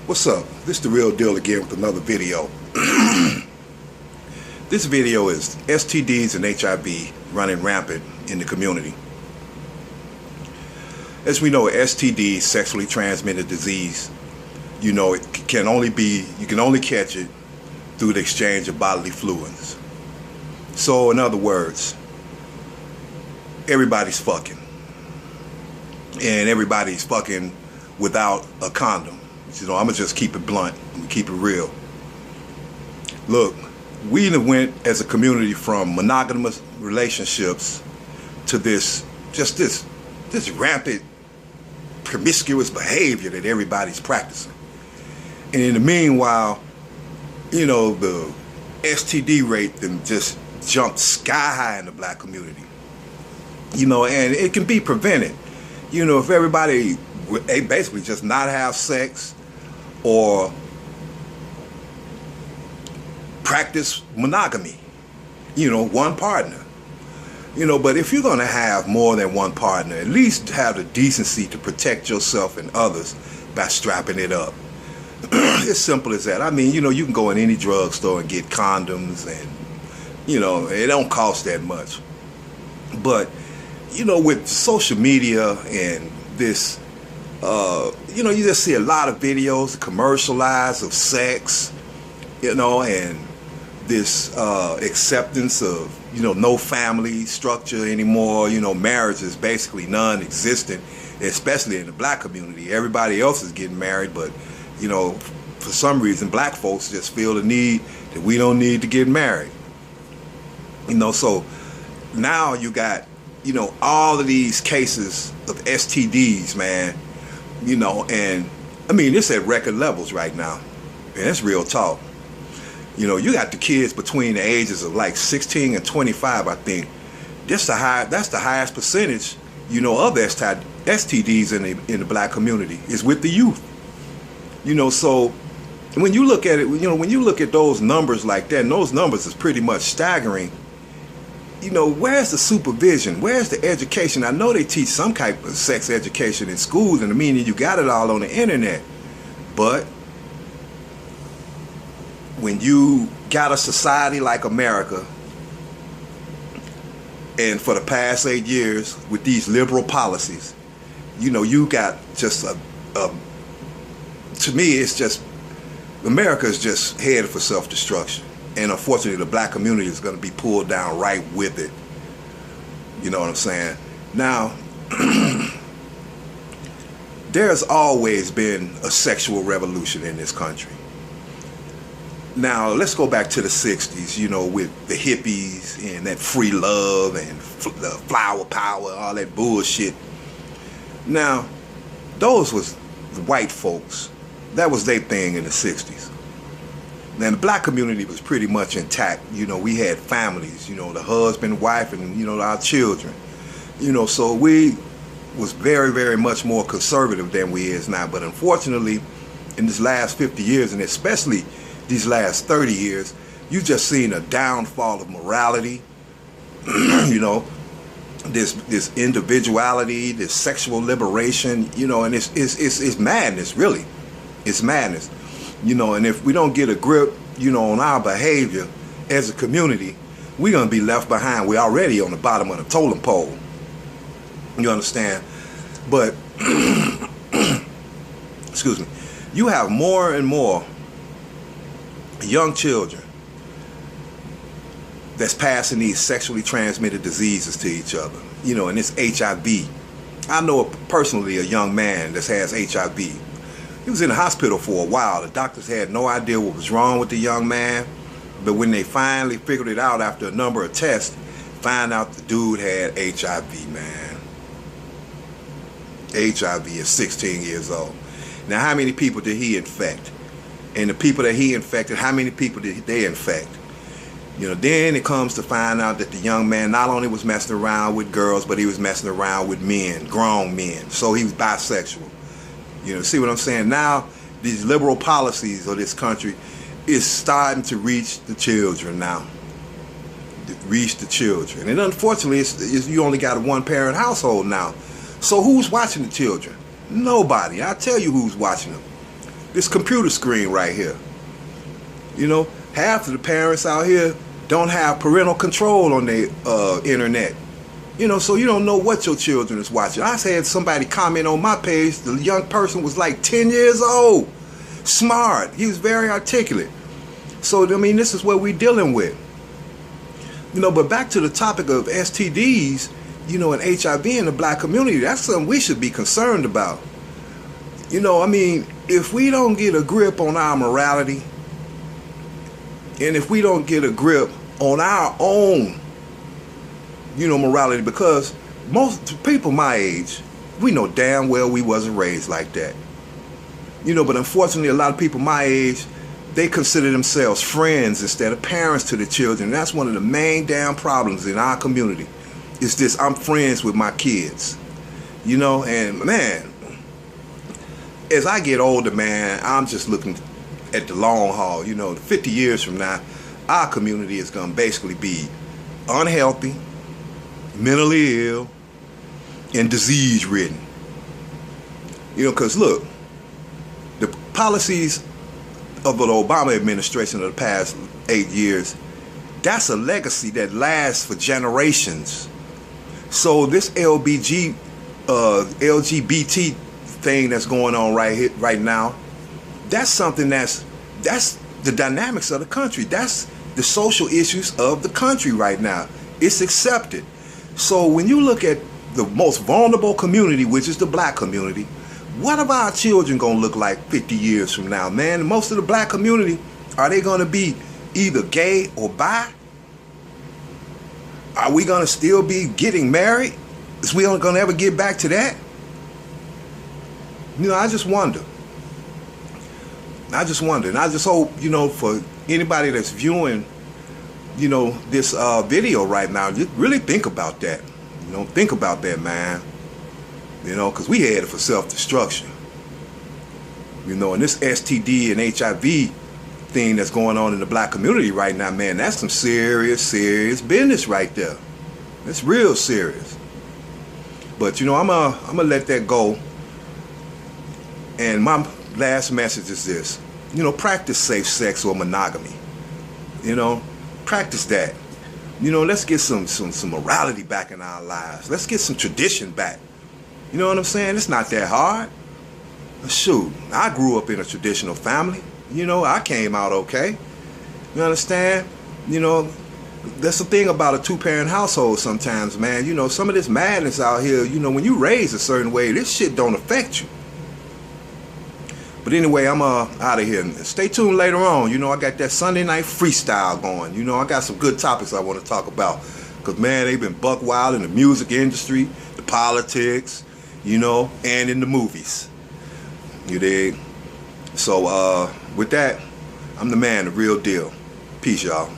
What's up? This is the real deal again with another video. This video is STDs and HIV running rampant in the community. As we know, STD, sexually transmitted disease, you know, you can only catch it through the exchange of bodily fluids. So in other words, everybody's fucking. And everybody's fucking without a condom. You know, I'm gonna just keep it blunt, I'm gonna keep it real. Look, we went as a community from monogamous relationships to this rampant promiscuous behavior that everybody's practicing. And in the meanwhile, you know, the STD rate then just jumped sky high in the black community. You know, and it can be prevented. You know, if everybody basically just not have sex or practice monogamy, you know, one partner. You know, but if you're going to have more than one partner, at least have the decency to protect yourself and others by strapping it up. It's simple as that. I mean, you know, you can go in any drugstore and get condoms and, you know, it don't cost that much. But, you know, with social media and this, you know, you just see a lot of videos commercialized of sex, you know, and this acceptance of, you know, no family structure anymore. You know, marriage is basically non-existent, especially in the black community. Everybody else is getting married, but, you know, for some reason, black folks just feel the need that we don't need to get married. You know, so now you got, you know, all of these cases of STDs, man, you know, and I mean, it's at record levels right now, and that's real talk. You know, you got the kids between the ages of like 16 and 25, I think. That's the highest percentage, you know, of STDs in the black community is with the youth. You know, so when you look at it, you know, when you look at those numbers like that, and those numbers is pretty much staggering. You know, where's the supervision? Where's the education? I know they teach some type of sex education in schools, and I mean, you got it all on the internet. But when you got a society like America, and for the past 8 years with these liberal policies, you know, you got just to me, it's just, America is just headed for self-destruction. And unfortunately, the black community is going to be pulled down right with it. You know what I'm saying? Now, there's always been a sexual revolution in this country. Now, let's go back to the 60s, you know, with the hippies and that free love and the flower power, all that bullshit. Now, those was the white folks. That was their thing in the 60s. Now, the black community was pretty much intact. You know, we had families, you know, the husband, wife, and, you know, our children. You know, so we was very, very much more conservative than we is now. But unfortunately, in this last 50 years, and especially these last 30 years, you just seen a downfall of morality, you know, this individuality, this sexual liberation, you know, and it's madness, really. It's madness. You know, and if we don't get a grip, you know, on our behavior as a community, we're going to be left behind. We're already on the bottom of the totem pole. You understand? But, excuse me, you have more and more young children that's passing these sexually transmitted diseases to each other. You know, and it's HIV. I know personally a young man that has HIV. He was in the hospital for a while. The doctors had no idea what was wrong with the young man. But when they finally figured it out after a number of tests, find out the dude had HIV, man. HIV is 16 years old. Now, how many people did he infect? And the people that he infected, how many people did they infect? You know, then it comes to find out that the young man not only was messing around with girls, but he was messing around with men, grown men. So he was bisexual. You know, see what I'm saying? Now, these liberal policies of this country is starting to reach the children now. Reach the children. And unfortunately, you only got a one-parent household now. So who's watching the children? Nobody. I'll tell you who's watching them. this computer screen right here. You know, half of the parents out here don't have parental control on their internet. You know, so you don't know what your children is watching. I had somebody comment on my page, the young person was like 10 years old. Smart. He was very articulate. So, I mean, this is what we're dealing with. You know, but back to the topic of STDs, you know, and HIV in the black community, that's something we should be concerned about. You know, I mean, if we don't get a grip on our morality, and if we don't get a grip on our own, you know, morality, because most people my age, we know damn well we wasn't raised like that. You know, but unfortunately, a lot of people my age, they consider themselves friends instead of parents to the children. That's one of the main damn problems in our community. It's this, I'm friends with my kids. You know, and man, as I get older, man, I'm just looking at the long haul. You know, 50 years from now, our community is going to basically be unhealthy, mentally ill, and disease-ridden. You know, because look, the policies of the Obama administration of the past 8 years, that's a legacy that lasts for generations. So this LGBT thing that's going on right now, that's something that's the dynamics of the country. That's the social issues of the country right now. It's accepted. So when you look at the most vulnerable community, which is the black community, what are our children going to look like 50 years from now, man? Most of the black community, are they going to be either gay or bi? Are we going to still be getting married? Is we going to ever get back to that? You know, I just wonder. And I just hope, you know, for anybody that's viewing, you know, this video right now, just really think about that. You know, think about that, man. You know, because we headed for self-destruction. You know, and this STD and HIV thing that's going on in the black community right now, man, that's some serious business right there. It's real serious. But, you know, I'm gonna let that go. And my last message is this. You know, practice safe sex or monogamy. You know, practice that. You know, let's get some morality back in our lives. Let's get some tradition back. You know what I'm saying? It's not that hard. Shoot, I grew up in a traditional family. You know, I came out okay. You understand? You know, that's the thing about a two-parent household sometimes, man. You know, some of this madness out here, you know, when you raise a certain way, this shit don't affect you. But anyway, I'm out of here. Stay tuned later on. You know, I got that Sunday night freestyle going. You know, I got some good topics I want to talk about. Because, man, they've been buck wild in the music industry, the politics, you know, and in the movies. You dig? So, with that, I'm the man, the real deal. Peace, y'all.